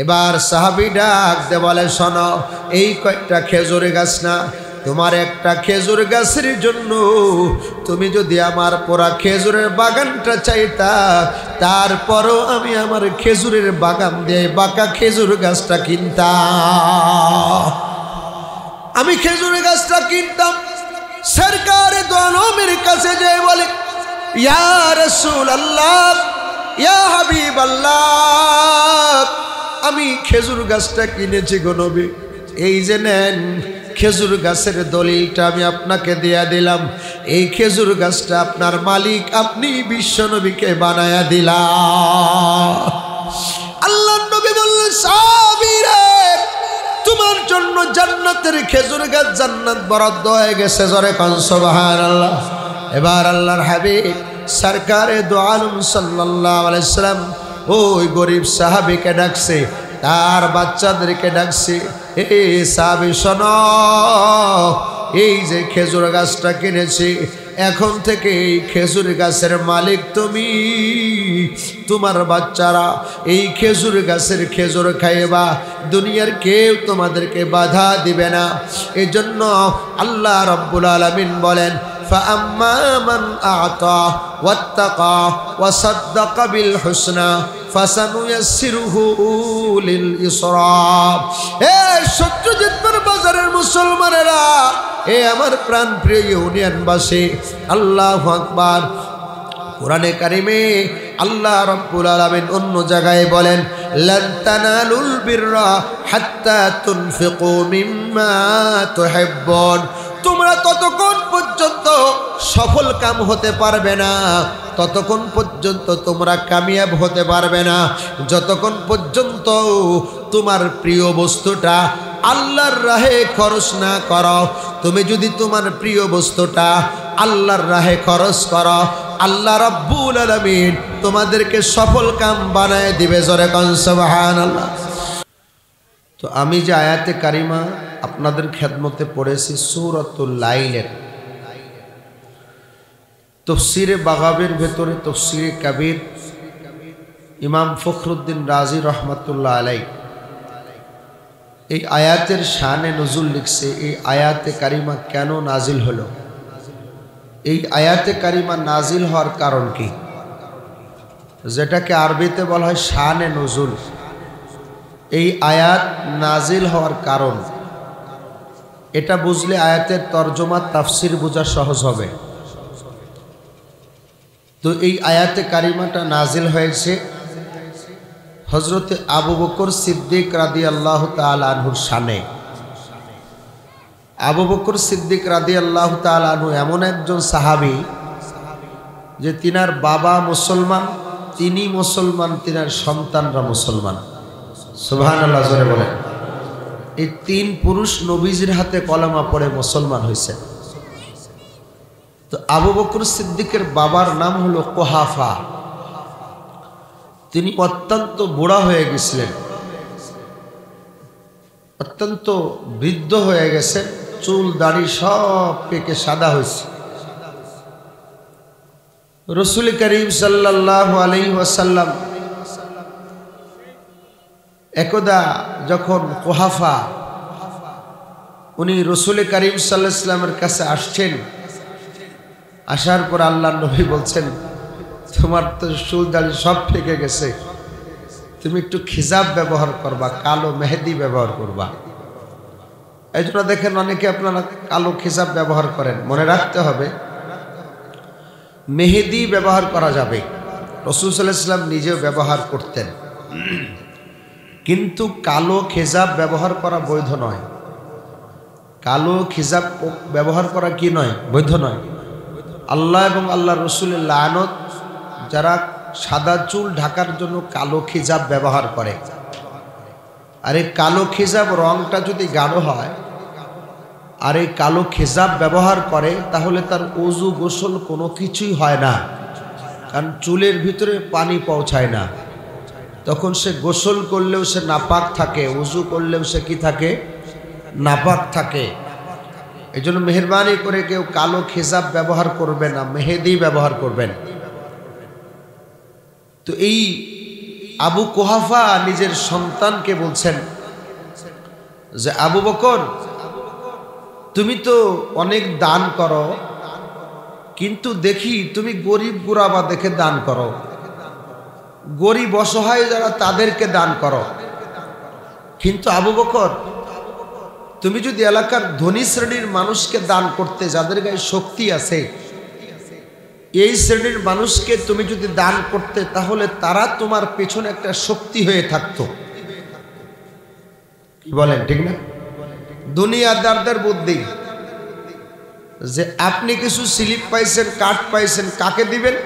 এবার সাহাবী ডাক দে বলে, শোনো, এই কয়েকটা খেজুর গাছ না, তোমার একটা খেজুর গাছের জন্য তুমি যদি আমার পুরা খেজুরের বাগানটা চাইতা, তারপরও আমি আমার খেজুরের বাগান দিয়ে বাঁকা খেজুর গাছটা কিনতাম। আমি খেজুরের গাছটা কিনতাম। সরকারে দো আলমের কাছে যেয়ে বলে, ইয়া রাসূলুল্লাহ, ইয়া হাবিবাল্লাহ, আমি খেজুর গাছটা কিনেছি গো নবী, এই যে নেন খেজুর গাছের দলিলটা আমি আপনাকে দিয়া দিলাম। এই খেজুর গাছটা আপনার মালিক আপনি বিশ্ব নবীকে বানায়া দিলাম। আল্লাহ নবী বললেন, সাহাবীরা, তোমার জন্য জান্নাতের খেজুর গাছ জান্নাত বরাদ্দ হয়ে গেছে। জোরে কোন সুবহানাল্লাহ। এবার আল্লাহর হাবিব সরকারে দো আলম সাল্লাল্লাহু আলাইহি সাল্লাম ওই গরিব সাহাবীকে ডাকছে, তার বাচ্চাদেরকে ডাকছে, এ সাহাবী শোনো, এই যে খেজুর গাছটা কিনেছি, এখন থেকে এই খেজুর গাছের মালিক তুমি, তোমার বাচ্চারা এই খেজুর গাছের খেজুর খাইবা, দুনিয়ার কেউ তোমাদেরকে বাধা দিবে না। এই জন্য আল্লাহ রাব্বুল আলামিন বলেন, فأما من أعطى واتقى وصدق بالحسنى فسنيسره لليسرى। এ সত্যজিৎপুর বাজারের মুসলমানেরা, এ আমার প্রাণ প্রিয় ইউনিয়নবাসী, আল্লাহু আকবার। কোরআনে কারিমে আল্লাহ রাব্বুল আলামিন অন্য জায়গায় বলেন, লান তানালুল বিররা হাত্তা তুনফিকু মিম্মা তুহিব্বুন। তোমরা ততক্ষণ পর্যন্ত সফল কাম হতে পারবে না, ততক্ষণ পর্যন্ত তোমরা কামিয়াব হতে পারবে না, যতক্ষণ পর্যন্ত তোমার প্রিয় বস্তুটা আল্লাহর রাহে খরচ না করো। তুমি যদি তোমার প্রিয় বস্তুটা আল্লাহর রাহে খরচ করো, আল্লাহ রাব্বুল আলামিন তোমাদেরকে সফল কাম বানায় দিবে। জোরে কোন সুবহানাল্লাহ। তো আমি যে আয়াতে কারিমা আপনাদের খেদমতে পড়েছি সূরাতুল লাইলের তাফসীরে বাগাবের ভেতরে তাফসীরে কবির ইমাম ফখরুদ্দিন রাজি রহমাতুল্লাহ আলাইহি এই আয়াতের শানে নজুল লিখছে। এই আয়াতে কারিমা কেন নাজিল হলো, এই আয়াতে কারিমা নাজিল হওয়ার কারণ কি, যেটাকে আরবিতে বলা হয় শানে নজুল। এই আয়াত নাজিল হওয়ার কারণ, এটা বুঝলে আয়াতের তরজমা তাফসির বোঝা সহজ হবে। তো এই আয়াতে কারিমাটা নাজিল হয়েছে হযরতে আবু বকর সিদ্দিক রাদিয়াল্লাহু তাআলা আনহুর শানে। আবু বকর সিদ্দিক রাদিয়াল্লাহু তাআলা আনহু এমন একজন সাহাবী যে তিনার বাবা মুসলমান, তিনি মুসলমান, তিনার সন্তানরা মুসলমান। সুবহানাল্লাহ জোরে বলেন। এই তিন পুরুষ নবীজির হাতে কলেমা পড়ে মুসলমান হয়েছে। তো আবু বকর সিদ্দিকের বাবার নাম হলো কুহাফা। তিনি অত্যন্ত বুড়া হয়ে গেছিলেন, অত্যন্ত বৃদ্ধ হয়ে গেছে, চুল দাড়ি সব পেকে সাদা হয়েছে। রাসূল করিম সাল্লাল্লাহু আলাইহি ওয়াসাল্লাম একদা যখন কুহাফা উনি রাসূল করিম সাল্লাল্লাহু আলাইহি ওয়াসাল্লামের কাছে আসছেন, আসার পর আল্লাহর নবী বলছেন, তোমার তো চুল দাড়ি সব ফেকে গেছে, তুমি একটু খিজাব ব্যবহার করবা, কালো মেহেদি ব্যবহার করবা। এই জন্য দেখেন অনেকে আপনারা কালো খিজাব ব্যবহার করেন, মনে রাখতে হবে মেহেদি ব্যবহার করা যাবে। রাসূল সাল্লাল্লাহু আলাইহি ওয়াসাল্লাম নিজেও ব্যবহার করতেন, কিন্তু কালো খিজাব ব্যবহার করা বৈধ নয়। কালো খিজাব ব্যবহার করা কি নয়? বৈধ নয়। আল্লাহ এবং আল্লাহর রাসূলের লানত যারা সাদা চুল ঢাকার জন্য কালো খিজাব ব্যবহার করে। আর এই কালো খিজাব রংটা যদি গাঢ় হয় আর এই কালো খিজাব ব্যবহার করে, তাহলে তার ওযু গোসল কোনো কিছুই হয় না, কারণ চুলের ভিতরে পানি পৌঁছায় না। তখন সে গোসল করলেও সে নাপাক থাকে, ওযু করলেও সে কি থাকে? নাপাক থাকে। এই জন্য মেহেরবানি করে কেউ কালো খিজাব ব্যবহার করবে না, মেহেদি ব্যবহার করবেন। তো এই আবু কুহাফা নিজের সন্তানকে বলছেন যে আবু বকর, তুমি তো অনেক দান করো, কিন্তু দেখি তুমি গরিব গুরাবা দেখে দান করো, গরিব অসহায় যারা তাদেরকে দান করো। কিন্তু আবু বকর, তুমি যদি এলাকার ধনী শ্রেণীর মানুষকে দান করতে, যাদের গায়ে শক্তি আছে, এই শ্রেণীর মানুষকে তুমি যদি দান করতে, তাহলে তারা তোমার পেছনে একটা শক্তি হয়ে থাকতো। কি বলেন, ঠিক না? দুনিয়াদারদের বুদ্ধি যে আপনি কিছু স্লিপ পাইছেন, কার্ড পাইছেন, কাকে দিবেন?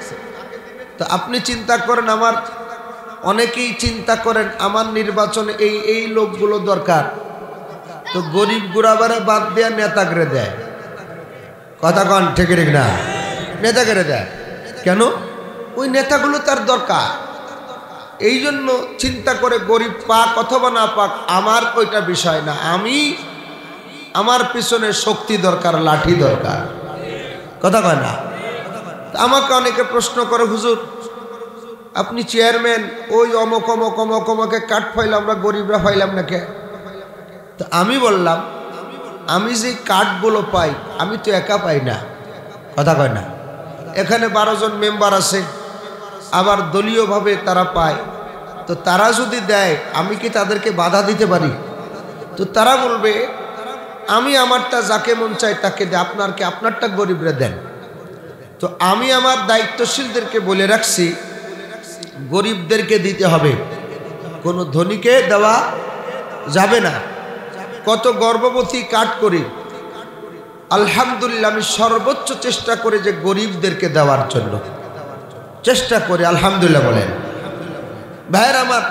তো আপনি চিন্তা করেন, আমার অনেকেই চিন্তা করেন আমার নির্বাচনে এই লোকগুলো দরকার, তো গরিব গুড়াবারে বাদ দেয়া নেতাগরে দেয়। কথা কন, ঠিক না? নেতাগরে দেয় কেন? ওই নেতাগুলো তার দরকার, এই জন্য চিন্তা করে গরিব পাক অথবা না পাক আমার ওইটা বিষয় না, আমার পিছনে শক্তি দরকার, লাঠি দরকার। কথা কয় না? আমাকে অনেকে প্রশ্ন করে, হুজুর আপনি চেয়ারম্যান, ওই অমক অমক অমক অমকে কাঠ ফাইলাম, আমরা গরিবরা ফাইলাম না কে? তো আমি বললাম, আমি যে কাঠগুলো পাই আমি তো একা পাই না। কথা কয় না? এখানে 12 জন মেম্বার আছে, আবার দলীয়ভাবে তারা পায়, তো তারা যদি দেয় আমি কি তাদেরকে বাধা দিতে পারি? তো তারা বলবে আমি আমারটা যাকে মন চাই তাকে দে, আপনারটা গরিবরা দেন। তো আমি আমার দায়িত্বশীলদেরকে বলে রাখছি গরিবদেরকে দিতে হবে, কোনো ধনীকে দেওয়া যাবে না। কত গর্ভবতী কাট করি, আলহামদুলিল্লাহ আমি সর্বোচ্চ চেষ্টা করি যে গরিবদেরকে দেওয়ার জন্য চেষ্টা করি, আলহামদুলিল্লাহ বলেন। ভাইয়ের আমার,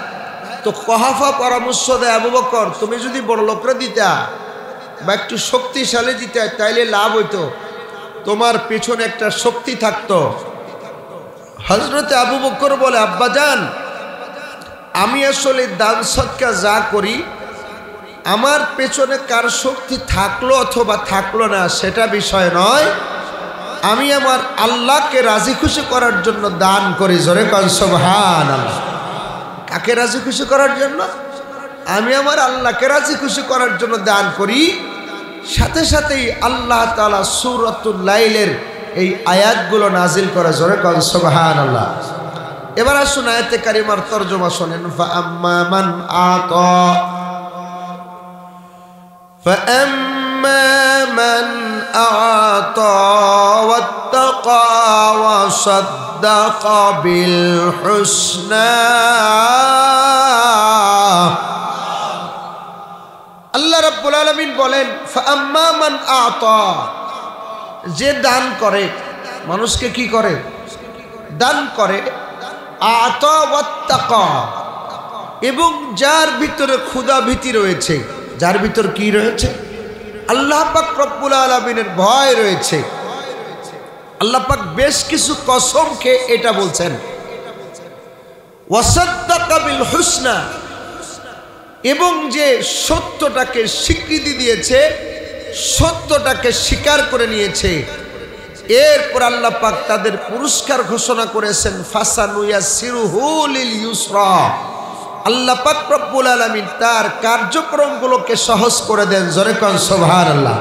তো কুহাফা পরামর্শ দেয়, আবু বকর তুমি যদি বড় লোকরা দিতা বা একটু শক্তিশালী দিতে, তাইলে লাভ হইতো, তোমার পেছনে একটা শক্তি থাকতো। হযরতে আবু বকর বলে, আব্বাজান আমি আসলে দান সদকা যা করি, আমার পেছনে কার শক্তি থাকলো অথবা থাকলো না সেটা বিষয় নয়, আমি আমার আল্লাহকে রাজি খুশি করার জন্য দান করি। জোরে কন সুবহানাল্লাহ। কাকে রাজি খুশি করার জন্য? আমি আমার আল্লাহকে রাজি খুশি করার জন্য দান করি। সাথে সাথেই আল্লাহ তাআলা সূরাতুল লাইলের এই আয়াতগুলো নাজিল করে। জোরে কন সুবহানাল্লাহ। এবার আসুন আয়াতে কারিমার তরজমা শোনেন। ফাআম্মা মান আতা ওয়াত্তাকা ওয়াসাদ্দাকা বিল হুসনা। আল্লাহ রাব্বুল আলামিন বলেন, ফাআম্মা মান আতা, যে দান করে, মানুষকে কি করে? দান করে। আতা ওয়াত্তাকা, এবং যার ভিতরে ক্ষুধা ভীতি রয়েছে, যার ভিতর কি রয়েছে? আল্লাহ পাক রব্বুল আলামিনের ভয় রয়েছে। আল্লাহ পাক বেশ কিছু কসম খেয়ে এটা বলছেন, ওয়াসাদ্দাকা বিল হুসনা, এবং যে সত্যটাকে স্বীকৃতি দিয়েছে, সত্যটাকে স্বীকার করে নিয়েছে, এরপর আল্লাহ পাক তাদের পুরস্কার ঘোষণা করেছেন, ফাসানুয়াসিরুহু লিল ইউসরা। আল্লাহ পাক রব্বুল আলামিন তার কার্যক্রমগুলোকে সহজ করে দেন। জোরে কোন সুবহানাল্লাহ।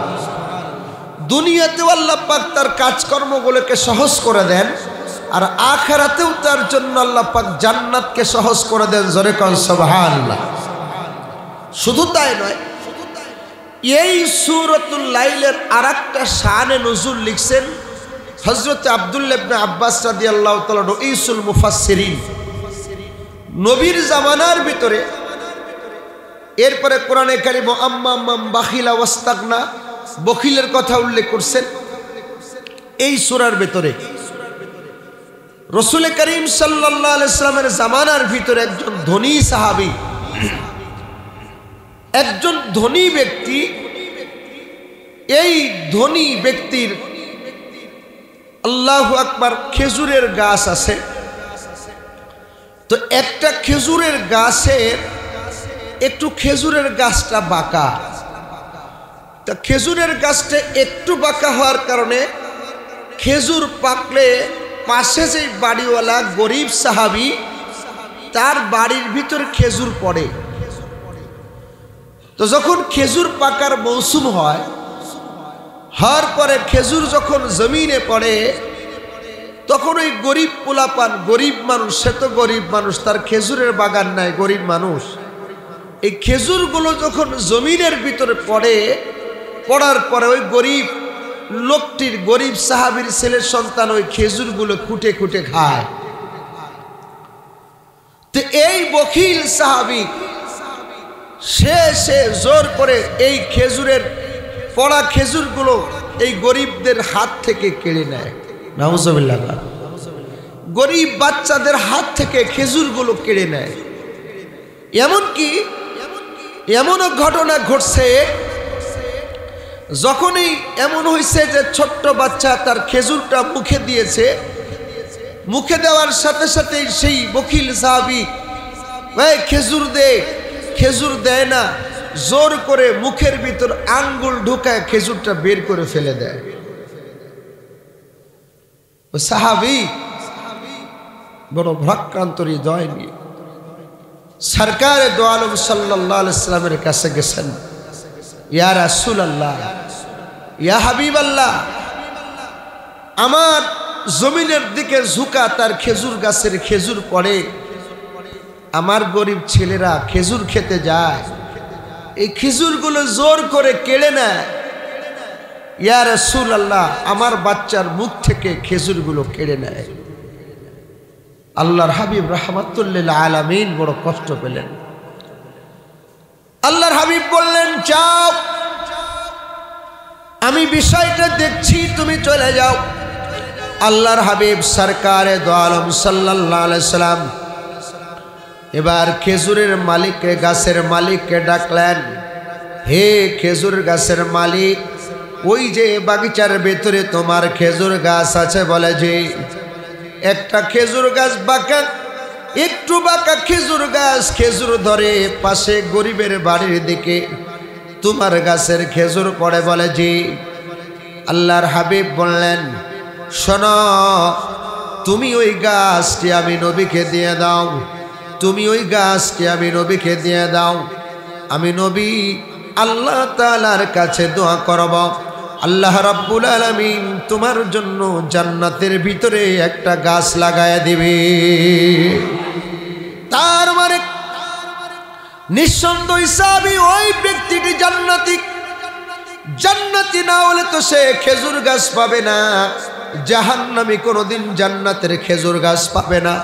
দুনিয়াতেও আল্লাহ পাক তার কাজকর্মগুলোকে সহজ করে দেন, আর আখিরাতেও তার জন্য আল্লাহ পাক জান্নাতকে সহজ করে দেন। জোরে কোন সুবহানাল্লাহ। শুধু তাই নয়, এই সূরাতুল লাইলের আরেকটা শানে নুজুল লিখছেন হযরত আব্দুল্লাহ ইবনে আব্বাস রাদিয়াল্লাহু তাআলা, রাইসুল মুফাসসিরিন। নবীর জামানার ভিতরে এরপরে কোরআনে কারিম আম্মাম বাখিলা ওয়াস্তাগনা, বখিলের কথা উল্লেখ করছেন এই সূরার ভিতরে। রাসূল করিম সাল্লাল্লাহু আলাইহি সাল্লামের জামানার ভিতরে একজন ধনী সাহাবী, একজন ধনী ব্যক্তি, এই ধনী ব্যক্তির আল্লাহু আকবার খেজুরের গাছ আছে। তো একটা খেজুরের গাছের একটু খেজুরের গাছটা বাঁকা, তা খেজুরের গাছটা একটু বাঁকা হওয়ার কারণে খেজুর পাকলে পাশে যে বাড়িওয়ালা গরিব সাহাবী, তার বাড়ির ভিতর খেজুর পড়ে। তো যখন খেজুর পাকার মৌসুম হয়, হওয়ার পরে খেজুর যখন জমিনে পড়ে, তখন ওই গরিব পোলাপান, গরিব মানুষ, সে তো গরিব মানুষ, তার খেজুরের বাগান নাই, গরিব মানুষ, এই খেজুরগুলো যখন জমিনের ভিতরে পড়ে, পড়ার পরে ওই গরিব লোকটির, গরিব সাহাবীর ছেলের সন্তান ওই খেজুরগুলো খুঁটে খুঁটে খায়। তো এই বখিল সাহাবী সে জোর করে এই খেজুরের পড়া খেজুরগুলো এই গরিবদের হাত থেকে কেড়ে নেয়। নাউজুবিল্লাহ। গরিব বাচ্চাদের হাত থেকে খেজুরগুলো কেড়ে নেয়। এমনকি এমনও ঘটনা ঘটছে, যখনই এমন হয়েছে যে ছোট্ট বাচ্চা তার খেজুরটা মুখে দিয়েছে, মুখে দেওয়ার সাথে সাথে সেই বখিল সাহাবী খেজুর দে, খেজুর দেয় না, জোর করে মুখের ভিতর আঙ্গুল ঢুকায় খেজুরটা বের করে ফেলে দেয়। ও সাহাবী বড় ভারাক্রান্ত হৃদয় নিয়ে সরকারে দো আলম সাল্লাল্লাহু আলাইহি সাল্লামের কাছে গেছেন। ইয়া রাসূলুল্লাহ, ইয়া হাবিবাল্লাহ, আমার জমিনের দিকে ঝুঁকা তার খেজুর গাছের খেজুর পড়ে, আমার গরিব ছেলেরা খেজুর খেতে যায়, এই খেজুরগুলো জোর করে কেড়ে নেয়। ইয়া রাসূলুল্লাহ, আমার বাচ্চার মুখ থেকে খেজুরগুলো কেড়ে নেয়। আল্লাহর হাবিব রাহমাতুল লিল আলামিন বড় কষ্ট পেলেন। আল্লাহর হাবিব বললেন, যাও, আমি বিষয়টা দেখছি, তুমি চলে যাও। আল্লাহর হাবিব সরকারে দো আলম সাল্লাল্লাহু আলাইহি সাল্লাম এবার খেজুরের মালিককে, গাছের মালিককে ডাকলেন। হে খেজুর গাছের মালিক, ওই যে বাগিচার ভেতরে তোমার খেজুর গাছ আছে, বলে যে একটা খেজুর গাছ বাঁকা, একটু বাঁকা খেজুর গাছ, খেজুর ধরে পাশে গরিবের বাড়ির দিকে তোমার গাছের খেজুর পড়ে, বলে যে। আল্লাহর হাবিব বললেন, শোনো, তুমি ওই গাছটি আমি নবীকে দিয়ে দাও, তুমি ওই গাছটি আমি নবীকে দিয়ে দাও। আমি নবী আল্লাহ তাআলার কাছে দোয়া করব, আল্লাহ রাব্বুল আলামিন তোমার জন্য জান্নাতের ভিতরে একটা গাছ লাগায়া দিবে। তার মানে নিঃসন্দেহ সাহাবী ওই ব্যক্তিটি জান্নাতি। জান্নাতি না হলে তো সে খেজুর গাছ পাবে না, জাহান্নামী কোনোদিন জান্নাতের খেজুর গাছ পাবে না।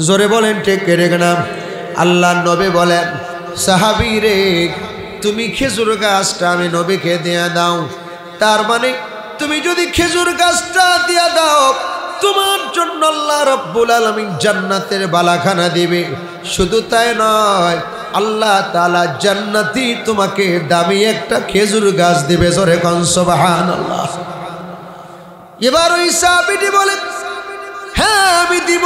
জোরে বলেন ঠিক না? আল্লাহ নবী বলেন, সাহাবী রে, তুমি খেজুর গাছটা আমি নবীকে দিয়ে দাও। তার মানে তুমি যদি খেজুর গাছটা দিয়ে দাও, তোমার জন্য আল্লাহ রাব্বুল আলামিন জান্নাতের বালাখানা দিবে। শুধু তাই নয়, আল্লাহ তাআলা জান্নাতি তোমাকে দামি একটা খেজুর গাছ দিবে। জোরে কোন সুবহানাল্লাহ। এবার ওই সাহাবীটি বলে, হ্যাঁ আমি দিব,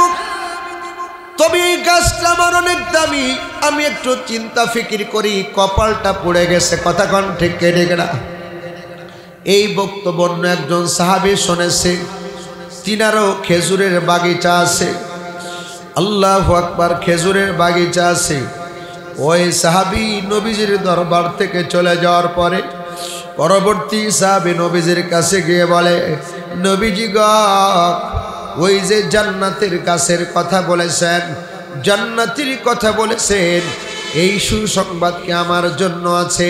তবে এই গাছটা আমার অনেক দামি, আমি একটু চিন্তা ফিকির করি, কপালটা পড়ে গেছে। কথা কোন ঠিক না? এই বক্তব্য অন্য একজন সাহাবী শুনেছে, তিনারও খেজুরের বাগিচা আছে। আল্লাহু আকবার, খেজুরের বাগিচা আছে। ওই সাহাবী নবীজির দরবার থেকে চলে যাওয়ার পরে পরবর্তী সাহাবী নবীজির কাছে গিয়ে বলে, নবীজি গো, ওই যে জান্নাতের গাছের কথা বলেছেন, জান্নাতের কথা বলেছেন, এই সুসংবাদ কি আমার জন্য আছে?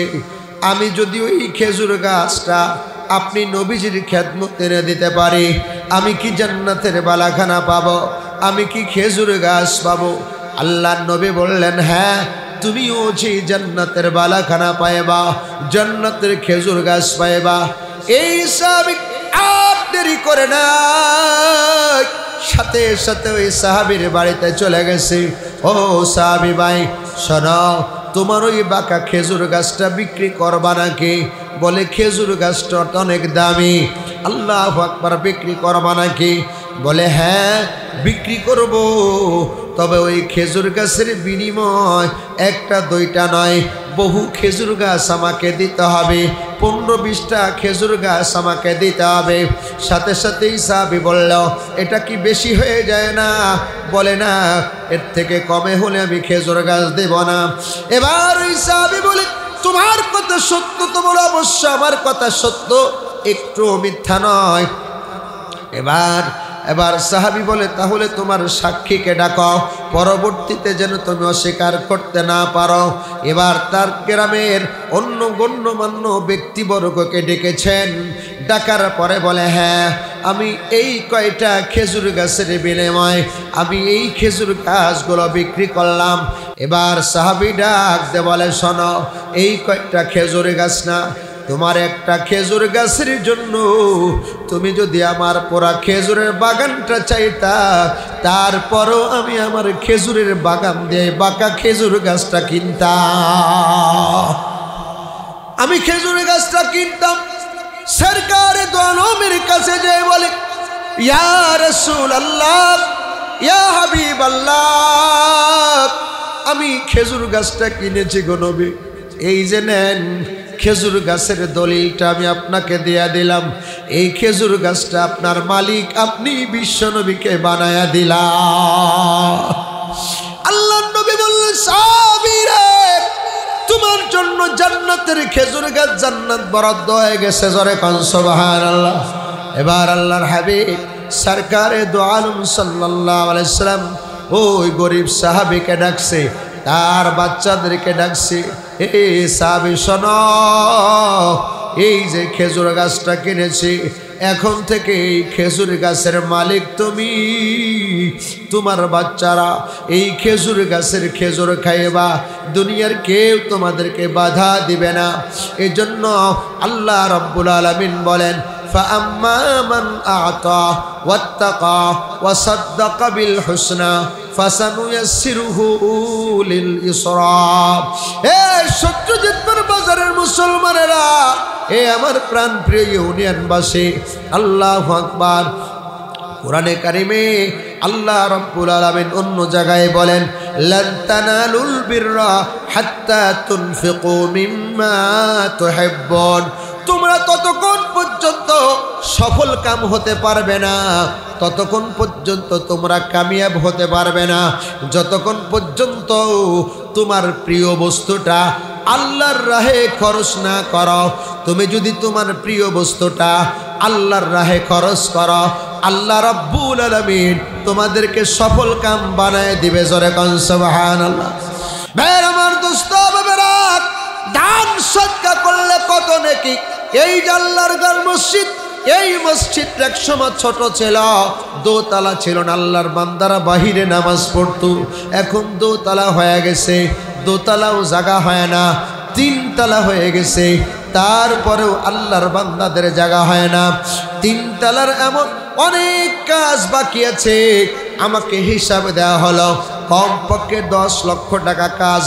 আমি যদি ওই খেজুর গাছটা আপনি নবীজির খেদমতে এনে দিতে পারি, আমি কি জান্নাতের বালাখানা পাবো? আমি কি খেজুর গাছ পাবো? আল্লাহ নবী বললেন, হ্যাঁ, তুমিও যে জান্নাতের বালাখানা পাইবা, জান্নাতের খেজুর গাছ পাইবা। এই সাহাবী আর দেরি করে না, সাথে সাথে ওই সাহাবীর বাড়িতে চলে গেছে। ও সাহাবী ভাই শোনো, তোমার ওই বাঁকা খেজুর গাছটা বিক্রি করবা নাকি? বলে, খেজুর গাছটা অনেক দামি। আল্লাহু আকবার, বিক্রি করবা নাকি? বলে, হ্যাঁ বিক্রি করব, তবে ওই খেজুর গাছের বিনিময় একটা দুইটা নয়, বহু খেজুর গাছ আমাকে দিতে হবে। 15-20টা খেজুর গাছ আমাকে দিতে হবে। সাথে সাথেই সাহাবী বলল, এটা কি বেশি হয়ে যায় না? বলে না, এর থেকে কমে হলে আমি খেজুর গাছ দেব না। এবার ওই সাহাবী বলে, তোমার কথা সত্য তো বলো, অবশ্য আমার কথা সত্য, একটু মিথ্যা নয়। এবার সাহাবী বলে, তাহলে তোমার সাক্ষীকে ডাকো, পরবর্তীতে যেন তুমি অস্বীকার করতে না পারো। এবার তার গ্রামের অন্য গণ্যমান্য ব্যক্তিবর্গকে ডেকেছেন। ডাকার পরে বলে, হ্যাঁ, আমি এই কয়টা খেজুর গাছের বিনিময়ে আমি এই খেজুর গাছগুলো বিক্রি করলাম। এবার সাহাবী ডাক দে বলে, শোনো, এই কয়টা খেজুর গাছ না, তোমার একটা খেজুর গাছের জন্য তুমি যদি আমার পুরা খেজুরের বাগানটা চাইতা, তারপরও আমি আমার খেজুরের বাগান দিয়ে বাঁকা খেজুর গাছটা কিনতাম। আমি খেজুরের গাছটা কিনতাম। সরকারে দো আলমের কাছে যেয়ে বলে, ইয়া রাসূলুল্লাহ, ইয়া হাবিবাল্লাহ, আমি খেজুর গাছটা কিনেছি গো নবী, এই যে নেন খেজুর গাছের দলিলটা আমি আপনাকে দিয়ে দিলাম। এই খেজুর গাছটা আপনার মালিক, আপনি বিশ্বনবীকে বানায়া দিলাম। আল্লাহর নবী বললেন, সাহাবী রে, তোমার জন্য জান্নাতের খেজুর গাছ জান্নাত বরাদ্দ হয়ে গেছে, জোরে কোন সুবহানাল্লাহ। এবার আল্লাহর হাবিব সরকারে দো আলম সাল্লাল্লাহু আলাইহি সাল্লাম ওই গরিব সাহাবীকে ডাকছে, তার বাচ্চাদেরকে ডাকছে, এ সাহাবী শোনো, এই যে খেজুর গাছটা কিনেছি, এখন থেকে এই খেজুর গাছের মালিক তুমি, তোমার বাচ্চারা এই খেজুর গাছের খেজুর খাইবা, দুনিয়ার কেউ তোমাদেরকে বাধা দিবে না। এজন্য আল্লাহ রাব্বুল আলামিন বলেন, فأما من أعطى واتقى وصدق بالحسنى فسنيسره لليسرى। এ সত্যজিৎপুর বাজারের মুসলমানেরা, এ আমার প্রাণ প্রিয় ইউনিয়নবাসী, আল্লাহু আকবার। কোরআনে কারিমে আল্লাহ রাব্বুল আলামিন অন্য জায়গায় বলেন, লান তানালুল বিররা হাত্তা তুনফিকু মিম্মা তুহিব্বুন। তোমরা ততক্ষণ পর্যন্ত সফল কাম হতে পারবে না, ততক্ষণ পর্যন্ত তোমরা কামিয়াব হতে পারবে না, যতক্ষণ পর্যন্ত তোমার প্রিয় বস্তুটা আল্লাহর রাহে খরচ না করো। তুমি যদি তোমার প্রিয় বস্তুটা আল্লাহর রাহে খরচ করো, আল্লাহ রাব্বুল আলামিন তোমাদেরকে সফল কাম বানায় দিবে, জোরে কোন সুবহানাল্লাহ। ভাইরা আমার, দোস্ত বাবারা, দান সদকা করলে কত নেকি। এই যে আল্লাহর ঘর মসজিদ, এই মসজিদটা একসময় ছোট ছিল, দোতলা ছিল না, আল্লাহর বান্দারা বাহিরে নামাজ পড়তো। এখন দোতলা হয়ে গেছে, দোতলাও জায়গা হয় না, 3 তলা হয়ে গেছে, তারপরেও আল্লাহর বান্দাদের জায়গা হয় না। 3 তলার এমন অনেক কাজ বাকি আছে। আমাকে হিসাব দেওয়া হলো, কমপক্ষে 10 লক্ষ টাকা কাজ,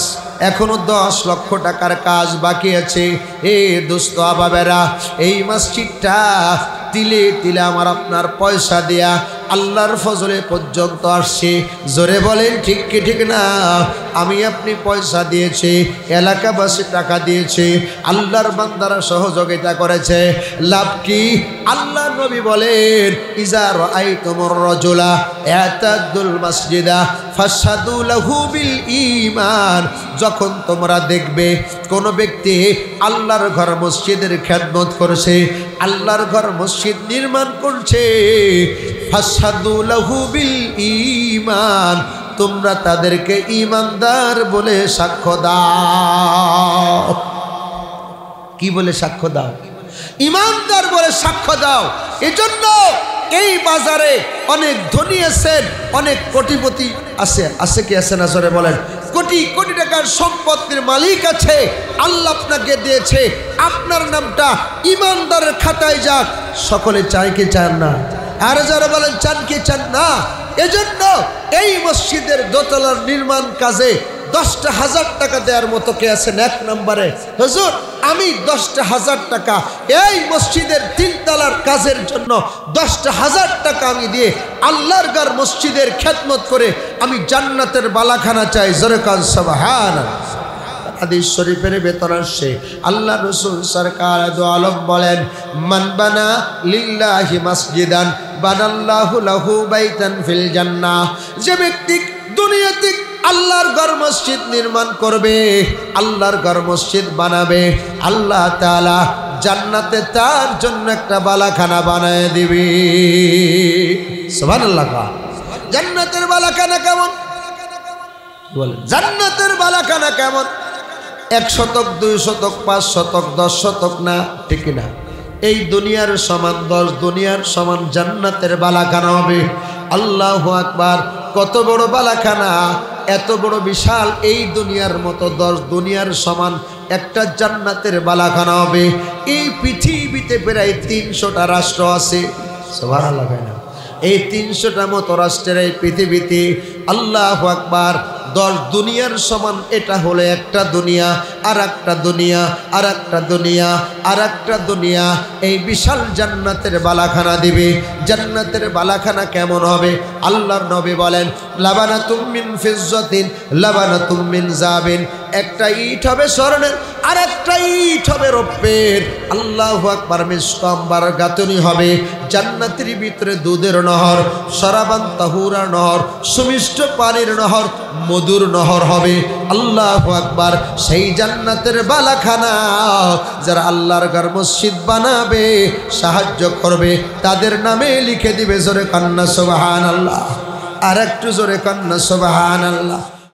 এখনো 10 লক্ষ টাকার কাজ বাকি আছে। এ দোস্ত বাবারা, এই মসজিদটা তিলে তিলে আমার আপনার পয়সা দিয়া আল্লাহর ফজলে পর্যন্ত আসছে। জোরে বলেন ঠিক কি ঠিক না? আমি আপনি পয়সা দিয়েছি, এলাকাবাসী টাকা দিয়েছে, আল্লাহর বান্দারা সহযোগিতা করেছে। লাভ কি? আল্লাহ নবী বলেন, ইজা রাআইতুমুর রাজুলা ইয়াতাদুল মসজিদা ফাশহাদু লাহু বিল ঈমান। যখন তোমরা দেখবে কোন ব্যক্তি আল্লাহর ঘর মসজিদের খেদমত করছে, আল্লাহর ঘর মসজিদ নির্মাণ করছে, ফাশহাদু লাহু বিল ঈমান, তোমরা তাদেরকে ঈমানদার বলে সাক্ষ্য দাও। কি বলে সাক্ষ্য দাও? ঈমানদার বলে সাক্ষ্য দাও। এজন্য এই বাজারে অনেক ধনী আছেন, অনেক কোটিপতি আছে, আছে কি আছে না? জোরে বলেন। কোটি কোটি টাকার সম্পত্তির মালিক আছে, আল্লাহ আপনাকে দিয়েছে, আপনার নামটা ঈমানদারের খাতায় যাক। সকলে চায় কি চান না? আর যারা বলেন চান কি চান না? এজন্য এই মসজিদের দোতলার নির্মাণ কাজে 10,000 টাকা দেওয়ার মতো কে আছেন? 1 নম্বরে, হুজুর আমি 10,000 টাকা এই মসজিদের 3 তলার কাজের জন্য 10,000 টাকা আমি দিয়ে আল্লাহর ঘর মসজিদের খেদমত করে আমি জান্নাতের বালাখানা চাই। জোরে কান সুবহানাল্লাহ। হাদিস শরীফের ভেতর আসছে আল্লাহ রাসূল সরকার দু আলম বলেন, মান বানা লিল্লাহি মসজিদান বানাল্লাহু লাহু বাইতান ফিল জান্নাহ। যে ব্যক্তি দুনিয়াতে আল্লাহর ঘর মসজিদ নির্মাণ করবে, আল্লাহর ঘর মসজিদ বানাবে, আল্লাহ তাআলা জান্নাতে তার জন্য একটা বালাখানা বানায় দিবে। সুবহানাল্লাহ। জান্নাতের বালাখানা কেমন বলেন? জান্নাতের বালাখানা কেমন? 1 শতক 2 শতক 5 শতক 10 শতক না, ঠিক না? এই দুনিয়ার সমান 10 দুনিয়ার সমান জান্নাতের বালাখানা হবে। আল্লাহু আকবার। কত বড় বালাখানা, এত বড় বিশাল, এই দুনিয়ার মতো 10 দুনিয়ার সমান একটা জান্নাতের বালাখানা হবে। এই পৃথিবীতে প্রায় 300টা রাষ্ট্র আছে। সুবহানাল্লাহ। এই 300টা মতো রাষ্ট্রের এই পৃথিবীতে আল্লাহু আকবার 10 দুনিয়ার সমান এটা হলো একটা দুনিয়া, আর একটা দুনিয়া, আর একটা দুনিয়া, আর একটা দুনিয়া। এই বিশাল জান্নাতের বালাখানা দিবে। জান্নাতের বালাখানা কেমন হবে? আল্লাহর নবী বলেন, লাবানাতুম মিন ফিজ্জাতিন লাবানাতুম মিন যাবিন। একটা ইট হবে স্বর্ণের, আর একটা ইট হবে রৌপ্যের। আল্লাহু আকবার। মিসকাম্বার গাতনি হবে। জান্নাতের ভিতরে দুধের নহর, শরাবান তাহুরা নহর, সুমিষ্ট পানির নহর, মধুর নহর হবে। আল্লাহু আকবার। সেই জান্নাতের বালাখানা যারা আল্লাহর ঘর মসজিদ বানাবে, সাহায্য করবে, তাদের নামে লিখে দিবে। জোরে কান্না সুবহানাল্লাহ। আর একটু জোরে কান্না সুবহানাল্লাহ।